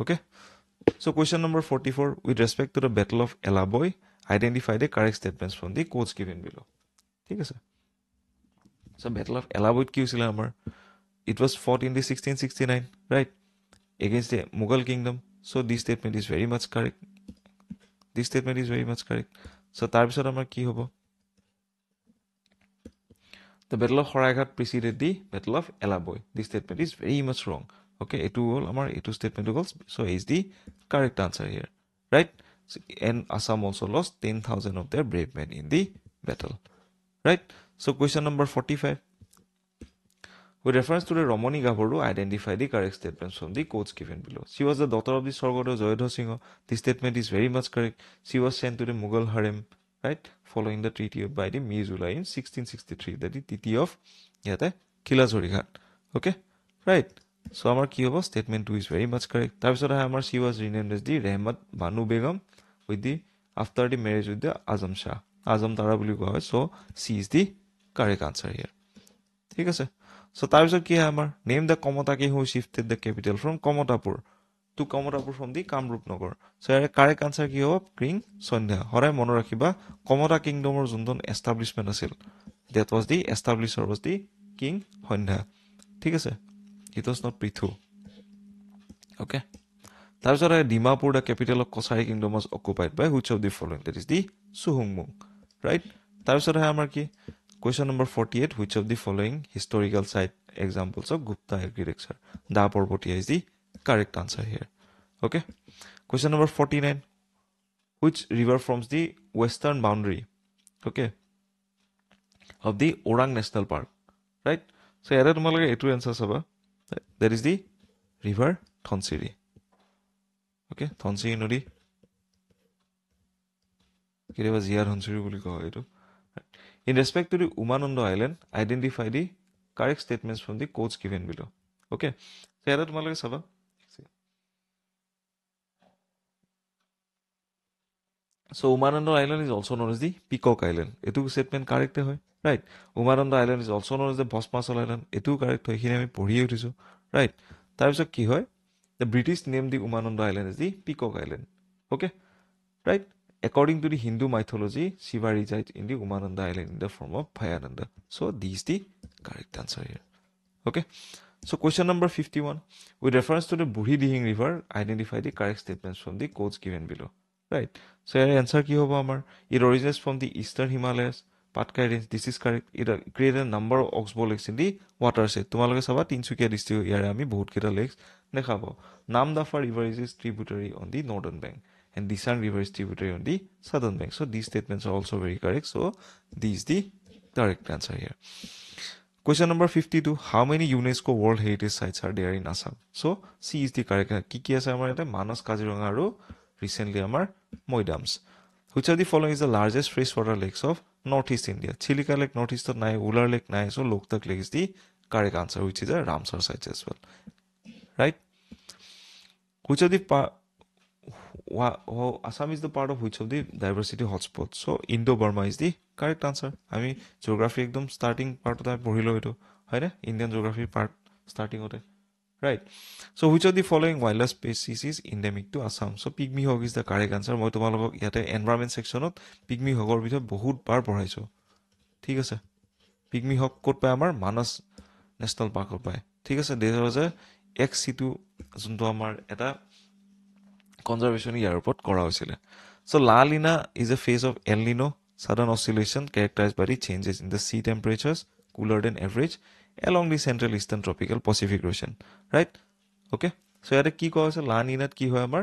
Okay, so question number 44, with respect to the battle of Elaboy, identify the correct statements from the quotes given below. ঠিক আছে, so battle of Elaboy কি হৈছিল আমাৰ? It was fought in the 1669, right, against the Mughal kingdom. So this statement is very much correct. This statement is very much correct. So তাৰ পিছত আমাৰ কি হ'ব? The battle of Horaighat preceded the battle of Elaboy. This statement is very much wrong. Okay, etu hol amar etu statement goals. So is the correct answer here, right? So, and Assam also lost 10,000 of their brave men in the battle, right? So question number 45, with reference to the Ramani Gaboru, identify the correct statements from the quotes given below. She was the daughter of the Swargoda Jayadhar Singh. This statement is very much correct. She was sent to the Mughal harem, right, following the treaty by the Mir-Jula in 1663. That is Titi of Yate Kilazori Ghat. Okay, right. So our key of statement 2 is very much correct. She was renamed as the Rehmat Banu Begum with the after the marriage with the Azam Shah. Azam Tara boli koa hoy. So C is the correct answer here. ঠিক আছে, so তাৰ পিছত কি হয় আমাৰ, name the Komotaki who shifted the capital from Komotapur to Komotapur from the Kamrup Nagar. So year correct answer কি হ'ব? King Sandhya. হৰাই মনত ৰাখিবা, Komota kingdomৰ যোনজন establishment আছিল, that was the establisher was the King Sandhya. ঠিক আছে, it was not Prithu. Okay, তাৰ পিছত Dimapur, the capital of Kosari kingdom, was occupied by which of the following? That is the Suhumung, right? তাৰ পিছত আমাৰ কি? Question number 48, which of the following historical site examples of Gupta architecture? Da Parbatia is the correct answer here. Okay. Question number 49, which river forms the western boundary, okay, of the Orang National Park, right? So here tumalage etu answer saba, that is the river Dhonsiri. Okay, Dhonsiri nodi kireba Zia Dhonsiri boli koa etu. In respect to the Umananda Island, identify the correct statements from the quotes given below. Okay, so here tumalage saba. So Umananda Island is also known as the Peacock Island. Etu statement correct hoy, right? Umananda Island is also known as the Bosmasal Island. Etu correct hoy, hine ami pori utisu, right? Tar pisot ki hoy? The British named the Umananda Island as the Peacock Island. Okay, right? According to the Hindu mythology, Shiva resides in the Umananda Island in the form of Bhayananda. So this is the correct answer here. Okay, so question number 51, with reference to the Buri Dihing River, identify the correct statements from the quotes given below. Right, so your answer ki hobo amar, it originates from the eastern Himalayas, Patkai range. This is correct. It created a number of oxbow lakes in the watershed. Tumalage saba Tinsukia district yare ami bahut kita lakes dekhabo. Namdapha river is tributary on the northern bank, and Disang river is tributary on the southern bank. So these statements are also very correct. So this is the correct answer here. Question number 52, how many UNESCO World Heritage Sites are there in Assam? So C is the correct. Kiki ase amar ete Manas, Kaziranga aru recently amar Moidams. Which of the following is the largest freshwater lakes of Northeast India? Chilika Lake Northeast nai, Ular Lake nai, so Loktak Lake is the correct answer, which is a Ramsar site as well, right? Which of the Assam is the part of which of the diversity hotspots? So Indo-Burma is the correct answer. I mean geography ekdom starting part of that pohilo etu, hoine Indian geography part starting ote, right? So which of the following wildlife species is endemic to Assam? So pygmy hog is the correct answer. Moi tomalok yate environment section ot pygmy hogor bithor bahut bar poraiso, ঠিক আছে? Pygmy hog kot pai amar Manas National Park ot pai, ঠিক আছে? There was a ex situ junto amar eta conservation ইয়াৰ ওপৰত কৰা হৈছিল. So La Nina is a phase of El Nino, sudden oscillation characterized by the changes in the sea temperatures cooler than average along the central eastern tropical Pacific Ocean, right? Okay, so ইয়াতে কি কোৱা হৈছে La Nina কি হয় আমাৰ,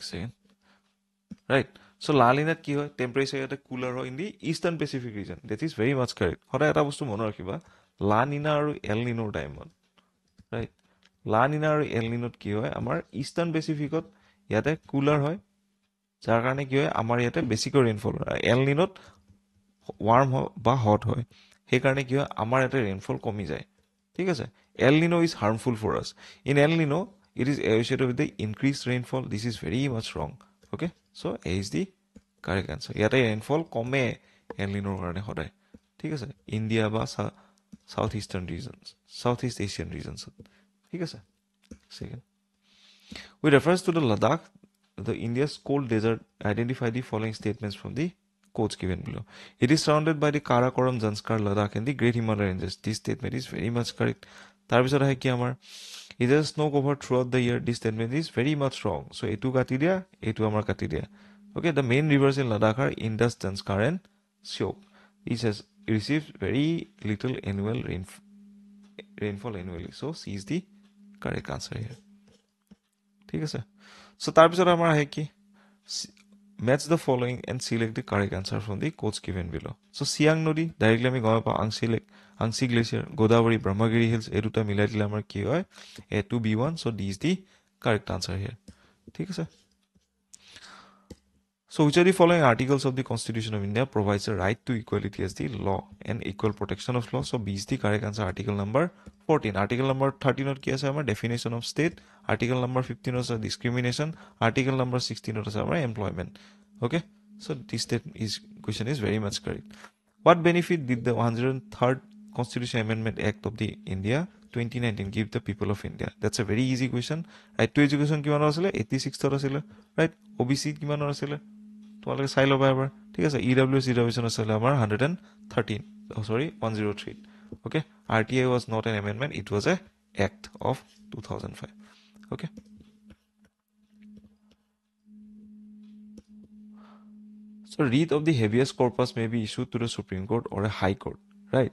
second. Right. So La Nina কি হয় temperature এটা cooler হয় in the eastern Pacific region. That is very much correct. সদায় এটা বস্তু মনত ৰাখিবা La Nina আৰু El Nino টাইমত right. La Nina আৰু El Nino কি হয় আমাৰ ইষ্টাৰ্ণ পেচিফিকত ইয়াতে কুলাৰ হয় যাৰ কাৰণে কি হয় আমাৰ ইয়াতে বেছিকৈ ৰেইনফল হয় এল নিনোত ৱাৰ্ম হয় বা হট হয় সেইকাৰণে কি হয় আমাৰ ইয়াতে ৰেইনফল কমি যায় ঠিক আছে El Nino is harmful for us in El Nino it is associated with the increase rainfall this is very much wrong okay so' A is the correct answer ইয়াতে ৰেইনফল কমে এল নিনোৰ কাৰণে সদায় ঠিক আছে ইণ্ডিয়া বা south eastern regions south east Asian ৰিজনছত ঠিক আছে second with reference to the Ladakh the India's cold desert identify the following statements from the quotes given below it is surrounded by the Karakoram Zanskar Ladakh and the Great Himalaya ranges this statement is very much correct tar bisor ahe ki amar it is snow cover throughout the year this statement is very much wrong so etu kati dia etu amar kati dia okay the main rivers in Ladakh are Indus Zanskar and Shyok it has received very little annual rainfall annually so C is the correct answer here ঠিক আছে so তাৰ পিছত আমাৰ আহে কি match the following and select the correct answer from the quotes given below so Siang Nodi directly আমি গম পাওঁ Angsi Glacier Godavari Brahmagiri Hills এই দুটা মিলাই দিলে আমাৰ কি হয় A2 B1 so D is the correct answer here ঠিক আছে so which of the following articles of the Constitution of India provides a right to equality as the law and equal protection of law so B is the correct answer article number 14 article number 13 ot ki ase amar definition of state article number 15 is discrimination article number 16 is amar employment okay so this state is question is very much correct what benefit did the 103rd constitution amendment act of the India 2019 give the people of India that's a very easy question right to education kiman asile 86 thor asile right OBC kiman asile তোমালোকে চাই ল'বা এবাৰ ঠিক আছে EWS reservation asile amar 113 sorry 103 okay RTI was not an amendment it was a act of 2005 okay so writ of the habeas corpus may be issued to the Supreme Court or a High Court right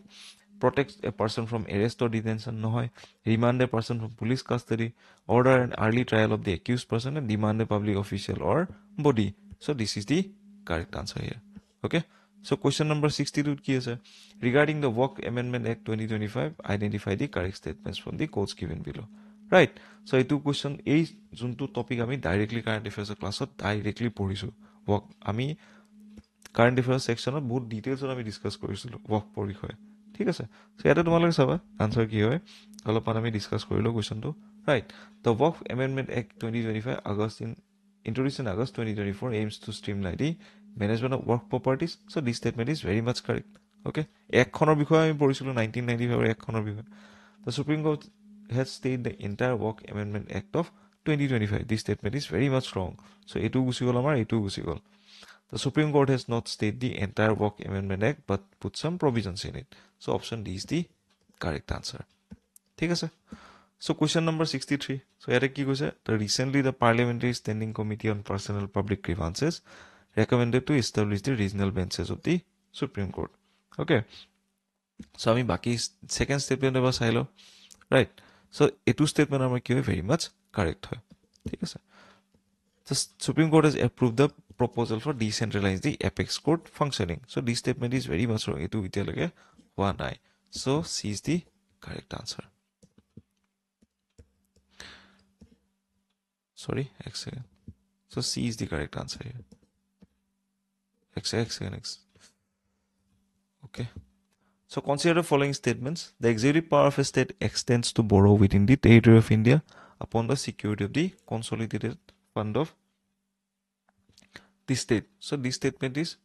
protects a person from arrest or detention nohoy remand a person from police custody order an early trial of the accused person and demand a public official or body so this is the correct answer here okay so question number 62 ki ase regarding the Work Amendment Act 2025 identify the correct statements from the quotes given below right so etu question ei juntu topic ami directly current affairs class ot directly পঢ়িছো work ami current affairs section ot বহুত details ot ami discuss কৰিছিলো work por বিষয়ে ঠিক আছে so এটা তোমালোকে চাবা answer কি হয় অলপমান আমি discuss কৰিলো question to right the Work Amendment Act 2025 introduced in August 2024 aims to streamline the management of work properties so this statement is very much correct okay ekhoner bikhoye ami porichilo 1995 ekhoner bikhoye the Supreme Court has stayed the entire Work Amendment Act of 2025 this statement is very much wrong so etu gusi gol amar etu gusi gol the Supreme Court has not stayed the entire Work Amendment Act but put some provisions in it so option D is the correct answer ঠিক আছে so question number 63 so here ki koise recently the Parliamentary Standing Committee on Personal Public Grievances recommended to establish the regional benches of the Supreme Court okay so ami baki second statement eba sailo right so etu statement amar ki hoy very much correct hoy ঠিক আছে the Supreme Court has approved the proposal for decentralize the apex court functioning so this statement is very much wrong etu itia lage hoa nai so C is the correct answer sorry x second so C is the correct answer here x okay so consider the following statements the executive power of a state extends to borrow within the territory of India upon the security of the consolidated fund of the state so this statement is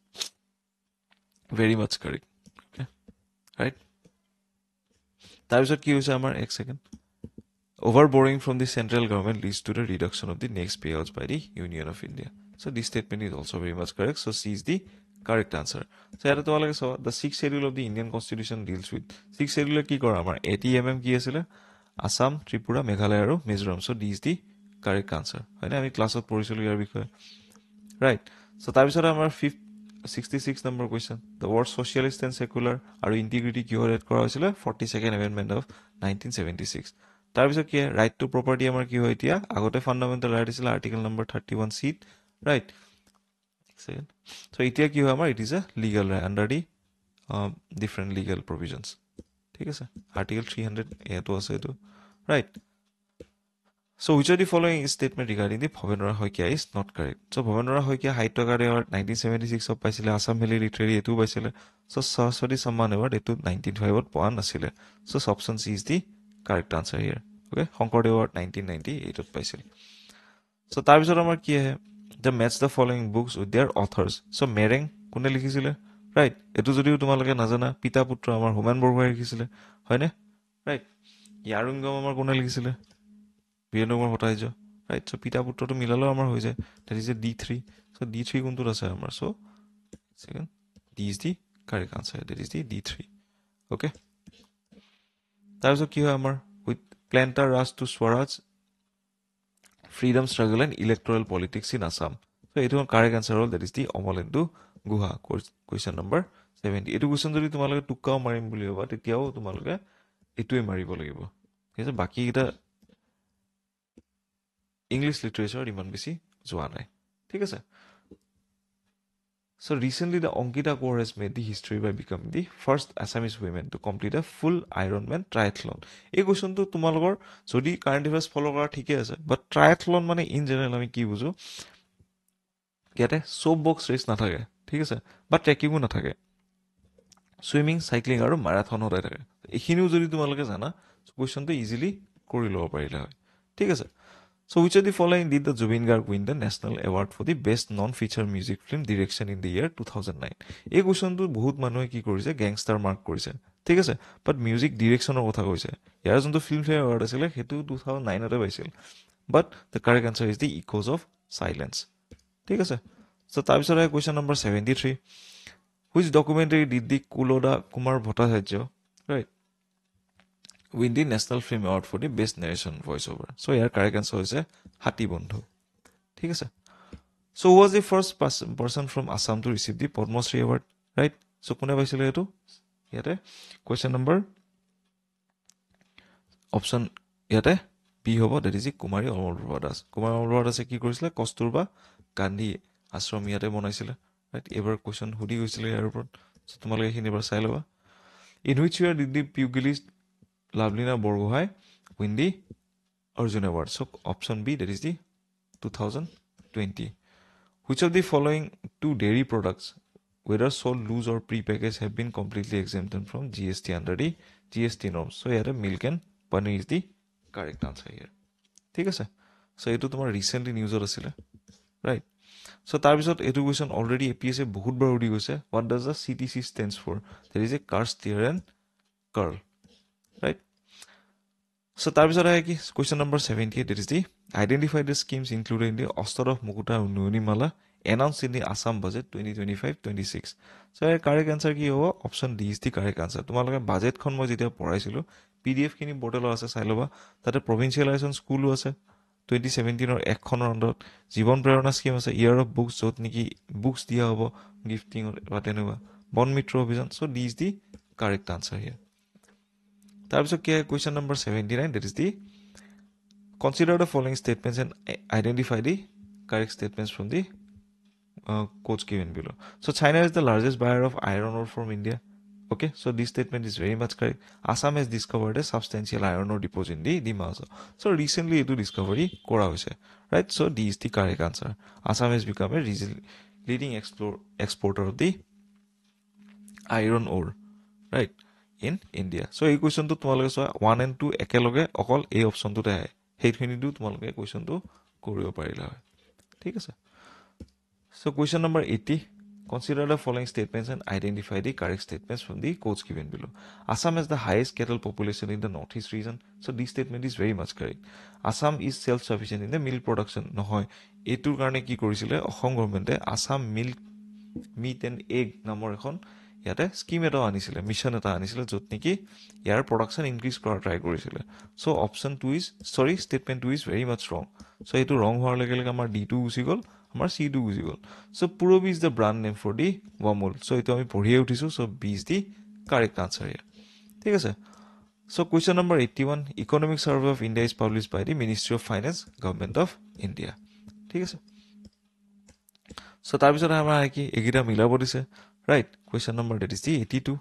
very much correct okay right tar bisot ki hoise amar x second overborrowing from the central government leads to the reduction of the next payouts by the Union of India so this statement is also very much correct so C is the correct answer so here to alage so the 6th schedule of the Indian Constitution deals with 6th schedule ki kora amar 80 ki asile Assam Tripura Meghalaya aru Mizoram so D is the correct answer hoina ami class ot porisilu yar bikhoye right so tar bisot amar 66 number question the word socialist and secular aru integrity ki hore kora hoisile 42nd amendment of 1976 তাৰপিছত কি right to property আমাৰ কি হয় এতিয়া আগতে fundamental right আছিল article number 31 C right second so এতিয়া কি হয় আমাৰ it is a legal right under the different legal provisions ঠিক আছে আৰ্টিকেল 300 এটো আছে এটো right So which of the following statement regarding the Bhavenora Hoikia is not correct? So Bhavenora Hoikia High Togare Award 1976 of Paisile Assam Valley Literary Etu Paisile. So Saraswati Samman Award Etu 1905 Poan Asile. So option C is the correct answer here. Okay, Concord Award 1998 of Paisile. So তাৰপিছত আমাৰ কি আহে the match the following books with their authors. So Mereng কোনে লিখিছিলে right এটো যদিও তোমালোকে নাজানা পিতা পুত্ৰ আমাৰ হোমেন বৰগোহাঁই লিখিছিলে হয়নে ৰাইট ইয়াৰুঙ্গম আমাৰ কোনে লিখিছিলে বিয়েনমৰ হতাইজ ৰাইট সো পিতা পুত্ৰটো মিলালো আমাৰ হৈ যায় that is a D3 so D3 কোনটো আছে আমাৰ so second D is the correct answer that is the D3 okay তাৰপিছত কি হয় আমাৰ with planter ras to swaraj freedom struggle and electoral politics in Assam so এটো correct answer হ'ল that is the Amalendu গুহা question number 70 এটো question যদি তোমালোকে টুকাও মাৰিম বুলি ভাবা তেতিয়াও তোমালোকে এটোই মাৰিব লাগিব ঠিক আছে বাকি এটা English literature ইমান বেছি যোৱা নাই ঠিক আছে So recently the Ankita Kaur has made the history by becoming the first Assamese women to complete a full Ironman triathlon এই কোৱেশ্চনটো তোমালোকৰ যদি কাৰেন্ট এফেয়াৰ্স ফলো কৰা ঠিকই আছে বাট ট্ৰায়াথলন মানে ইন জেনাৰেল আমি কি বুজো ইয়াতে সোপ বক্স ৰেস নাথাকে ঠিক আছে বা ট্ৰেকিংও নাথাকে সুইমিং সাইক্লিং আৰু মাৰাথন হতাই থাকে এইখিনিও যদি তোমালোকে জানা কোৱেশ্চনটো ইজিলি কৰি ল'ব পাৰিলে হয় ঠিক আছে So which of the following did the Zubin Garg win the National Award for the Best Non-Feature Music Film Direction in the year 2009? এই কোৱেশ্চনটো বহুত মানুহে কি কৰিছে গ্যাংষ্টাৰ মাৰ্ক কৰিছে ঠিক আছে বাট মিউজিক ডিৰেকশ্যনৰ কথা কৈছে ইয়াৰ যোনটো ফিল্ম ফেয়াৰ এৱাৰ্ড আছিল হেতু 2009 তে পাইছিল but the correct answer is the echoes of silence ঠিক আছে সো তাৰপিছত আহে question number 73 which documentary did the Kuloda Kumar Bhattacharya right win the National Film Award for the Best Narration Voiceover. So here correct answer is Hati Bondhu. ঠিক আছে So who was the first person from Assam to receive the Padma Shri Award? Right? So কোনে পাইছিলে এটো ইয়াতে question number option ইয়াতে B হ'ব that is কুমাৰী অমলপ্ৰভা দাস কুমাৰী অমলপ্ৰভা দাসে কি কৰিছিলে কস্তুৰবা গান্ধী আশ্ৰম ইয়াতে বনাইছিলে ৰাইট এবাৰ question সুধি গৈছিলে ইয়াৰ ওপৰত so তোমালোকে এইখিনি এবাৰ চাই ল'বা in which year did the pugilist Lavlina Borgohain win the Arjun Award. So option B that is the 2020. Which of the following two dairy products, whether sold loose or pre-packaged, have been completely exempted from GST under the GST norms? So here milk and paneer is the correct answer here. ঠিক আছে So এটো তোমাৰ recently news আছিলে right So তাৰপিছত এটো question already APSA বহুত বাৰ উঠি গৈছে what does the CTC stands for there is a car steer and curl right So তাৰপিছত আহে কি question number 78 it is the identify the schemes included in the Ostar of Mukuta Unionimala announced in the Assam budget 2025-26 so correct answer কি হ'ব option D is the correct answer তোমালোকে budget খন মই যেতিয়া পঢ়াইছিলো PDF খিনি বৰ্ডেল আছে চাই লবা তাতে provincialization স্কুল আছে 2017 ৰ একখনৰ অন্তত জীৱন প্ৰেৰণা স্কিম আছে ইয়াৰ অফ বুকস যত নেকি বুকস দিয়া হ'ব গিফটিং বা তেনেকুৱা বন মিত্ৰ অভিযান so D is the correct answer here তাৰপিছত কি question number 79 that is the consider the following statements and identify the correct statements from the quotes given below so China is the largest buyer of iron ore from India okay so this statement is very much correct Assam has discovered a substantial iron ore deposit in the Dimasa so recently etu discovery kora hoise right so D is the correct answer Assam has become a leading exporter of the iron ore right in India so এই কোৱেশ্চনটো তোমালোকে চোৱা 1 and 2 একেলগে অকল এই অপচনটোতে আহে হেইখিনিটো তোমালোকে কোৱেশ্চনটো কৰিব পাৰিলা হয় ঠিক আছে so question number 80 consider the following statements and identify the correct statements from the quotes given below Assam has the highest cattle population in the northeast region so this statement is very much correct Assam is self sufficient in the milk production নহয় এটোৰ কাৰণে কি কৰিছিলে Assam গৱৰ্ণমেন্টে Assam milk meat and egg নামৰ এখন ইয়াতে scheme এটা আনিছিলে mission এটা আনিছিলে যত নেকি ইয়াৰ প্ৰডাকশন ইনক্ৰিজ কৰা ট্ৰাই কৰিছিলে সো অপচন 2 ইজ সৰি স্টেটমেন্ট 2 ইজ ভেৰি মাচ ৰং সো এটো ৰং হোৱাৰ লগে লগে আমাৰ D2 গুচি গল আমাৰ C2 গুচি গল so Purabi is the brand name for the Wamul so এটো আমি পঢ়িয়ে উঠিছো so B is the correct answer ইয়াৰ ঠিক আছে So question number 81, Economic Survey of India is published by the Ministry of Finance, Government of India. ঠিক আছে? So তাৰপিছত আমাৰ কি এগিটা মিলাব দিছে, right? Question number that is the 82.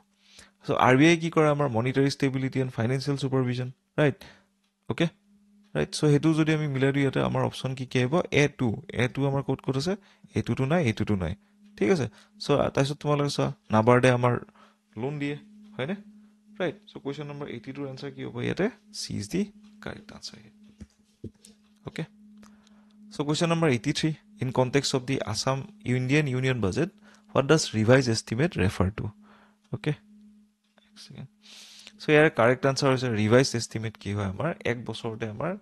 So RBI কি কৰে আমাৰ monetary stability and financial supervision, right? Okay? Right? So হেতু যদি আমি মিলাই দিও ইয়াতে আমাৰ অপচন কি আহিব A2. A2 আমাৰ ক'ত আছে? A2 টো নাই, A2 টো নাই। ঠিক আছে? So তাৰপিছত তোমালোকে চোৱা নাবাৰ্ডে আমাৰ লোন দিয়ে, হয়নে? Right? So question number 82 answer কি হ'ব ইয়াতে? C is the correct answer here. Okay? So question number 83, in context of the Assam Indian Union budget, what does revised estimate refer to? Okay? So year correct answer হৈছে revised estimate কি হয় আমাৰ এক বছৰতে আমাৰ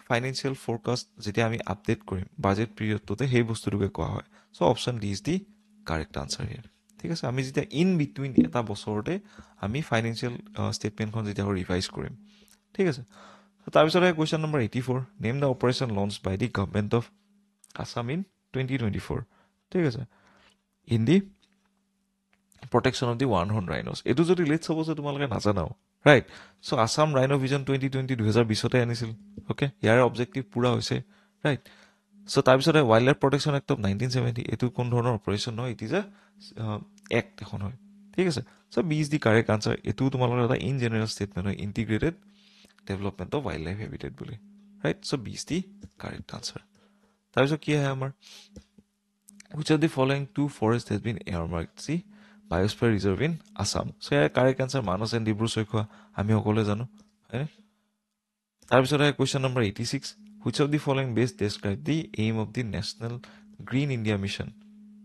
financial forecast যেতিয়া আমি update কৰিম বাজেট পিৰিয়ডটোতে সেই বস্তুটোকে কোৱা হয়। So option D is the correct answer here. ঠিক আছে? আমি যেতিয়া in between এটা বছৰতে আমি financial statementখন যেতিয়া ৰিভাইজ কৰিম। ঠিক আছে? So তাৰপিছত question number 84, name the operation launched by the government of Assam in 2024. ঠিক আছে? In the protection of the one-horned rhinos. এইটো যদি let's suppose তোমালোকে নাজানাও, right? So Assam Rhino Vision 2020 2020 আনিছিল, okay? ইয়াৰ objective পুৰা হৈছে, right? So তাৰপিছত Wildlife Protection Act of 1970, এইটো কোন ধৰণৰ অপাৰেশ্যন হয়? It is a act এখন হয়, ঠিক আছে? So B is the correct answer. এইটো তোমালোকৰ এটা in general statement হয়, integrated development of wildlife habitat বুলি, right? So B is the correct answer. তাৰপিছত কি আহে আমাৰ which of the following two forests has been earmarked? See, Biosphere Reserve in Assam. So year correct answer Manas and Dibru Soikhwa, আমি সকলোৱে জানো, হয়নে? তাৰপিছত question number 86, which of the following best describe the aim of the National Green India Mission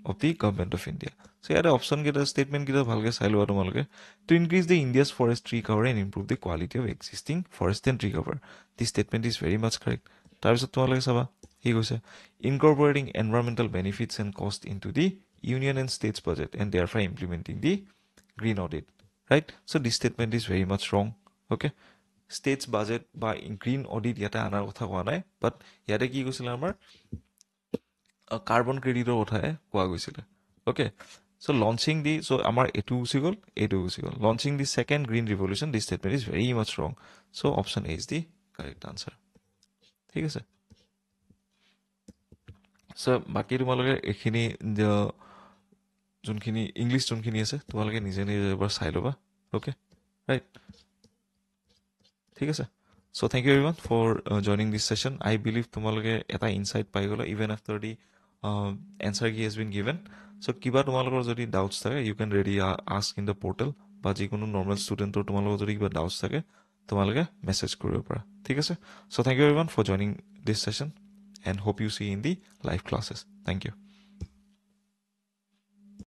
of the Government of India? So year option কেইটা statement কেইটা ভালকে চাই লোৱা তোমালোকে। To increase the India's forest tree cover and improve the quality of existing forest and tree cover. This statement is very much correct. তাৰপিছত তোমালোকে চাবা কি কৈছে, incorporating environmental benefits and cost into the union and states budget and therefore implementing the green audit, right? So this statement is very much wrong, okay? States budget by green audit ইয়াতে আনাৰ কথা কোৱা নাই, but ইয়াতে কি কৈছিলে আমাৰ carbon ক্ৰেডিটৰ কথাই কোৱা গৈছিলে, okay? So launching the, so আমাৰ এইটো গুচি গ'ল, এইটো গুচি গ'ল, launching the second green revolution, this statement is very much wrong. So option A is the correct answer. ঠিক আছে? So বাকি তোমালোকে এখিনি যোনখিনি ইংলিছ যোনখিনি আছে তোমালোকে নিজে নিজে এবাৰ চাই ল'বা, okay? Right? ঠিক আছে? So thank you everyone for joining this session. I believe তোমালোকে এটা insight পাই গ'লা even after the answer key has been given. So কিবা তোমালোকৰ যদি doubts থাকে you can ready ask in the portal, বা যিকোনো normal studentৰ তোমালোকৰ যদি কিবা doubts থাকে তোমালোকে message কৰিব পাৰা, ঠিক আছে? So thank you everyone for joining this session and hope you see in the live classes. Thank you.